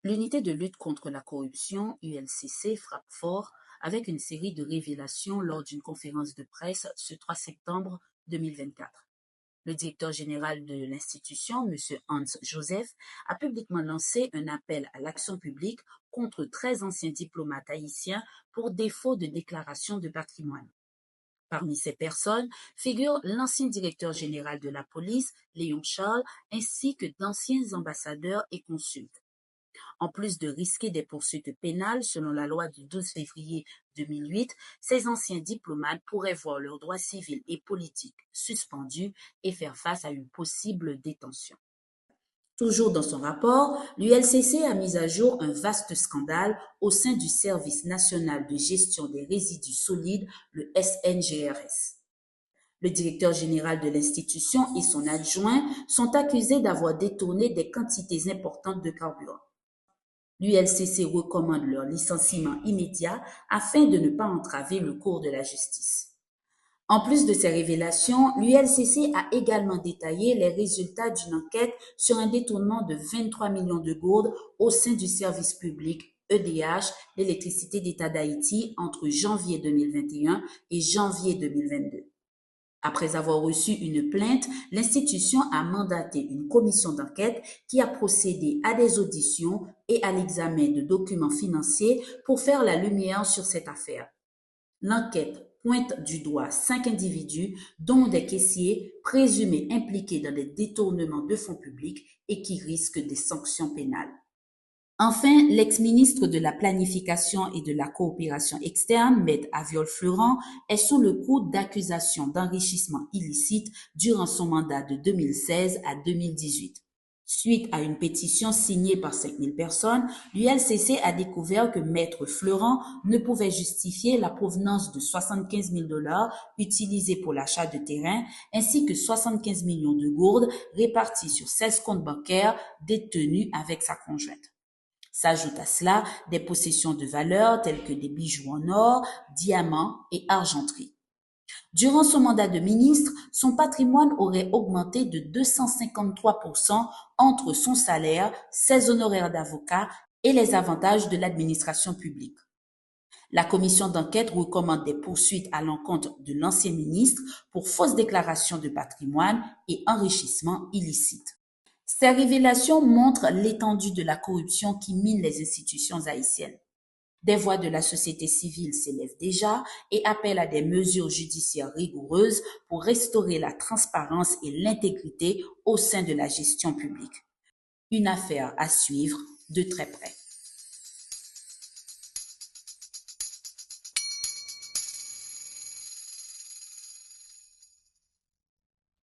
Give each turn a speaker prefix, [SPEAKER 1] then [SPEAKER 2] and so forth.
[SPEAKER 1] L'unité de lutte contre la corruption, ULCC, frappe fort avec une série de révélations lors d'une conférence de presse ce 3 septembre 2024. Le directeur général de l'institution, M. Hans Joseph, a publiquement lancé un appel à l'action publique contre 13 anciens diplomates haïtiens pour défaut de déclaration de patrimoine. Parmi ces personnes figure l'ancien directeur général de la police, Léon Charles, ainsi que d'anciens ambassadeurs et consuls. En plus de risquer des poursuites pénales selon la loi du 12 février 2008, ces anciens diplomates pourraient voir leurs droits civils et politiques suspendus et faire face à une possible détention. Toujours dans son rapport, l'ULCC a mis à jour un vaste scandale au sein du Service national de gestion des résidus solides, le SNGRS. Le directeur général de l'institution et son adjoint sont accusés d'avoir détourné des quantités importantes de carburant. L'ULCC recommande leur licenciement immédiat afin de ne pas entraver le cours de la justice. En plus de ces révélations, l'ULCC a également détaillé les résultats d'une enquête sur un détournement de 23 millions de gourdes au sein du service public EDH, l'électricité d'État d'Haïti, entre janvier 2021 et janvier 2022. Après avoir reçu une plainte, l'institution a mandaté une commission d'enquête qui a procédé à des auditions et à l'examen de documents financiers pour faire la lumière sur cette affaire. L'enquête pointe du doigt 5 individus, dont des caissiers présumés impliqués dans des détournements de fonds publics et qui risquent des sanctions pénales. Enfin, l'ex-ministre de la Planification et de la Coopération externe, Me Aviol Fleuran, est sous le coup d'accusations d'enrichissement illicite durant son mandat de 2016 à 2018. Suite à une pétition signée par 5000 personnes, l'ULCC a découvert que Maître Fleuran ne pouvait justifier la provenance de 75 000 $ utilisés pour l'achat de terrain, ainsi que 75 millions de gourdes réparties sur 16 comptes bancaires détenus avec sa conjointe. S'ajoutent à cela des possessions de valeur telles que des bijoux en or, diamants et argenterie. Durant son mandat de ministre, son patrimoine aurait augmenté de 253% entre son salaire, ses honoraires d'avocat et les avantages de l'administration publique. La commission d'enquête recommande des poursuites à l'encontre de l'ancien ministre pour fausse déclaration de patrimoine et enrichissement illicite. Ces révélations montrent l'étendue de la corruption qui mine les institutions haïtiennes. Des voix de la société civile s'élèvent déjà et appellent à des mesures judiciaires rigoureuses pour restaurer la transparence et l'intégrité au sein de la gestion publique. Une affaire à suivre de très près.